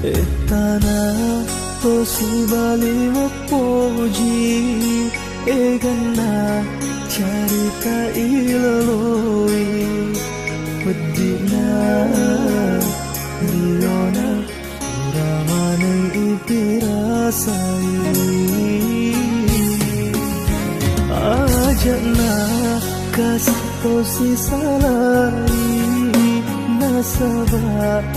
Etana to si bali mopoji egana carita ilaloi pedina riona uramane ipirasai ajana kas to si salai nasaba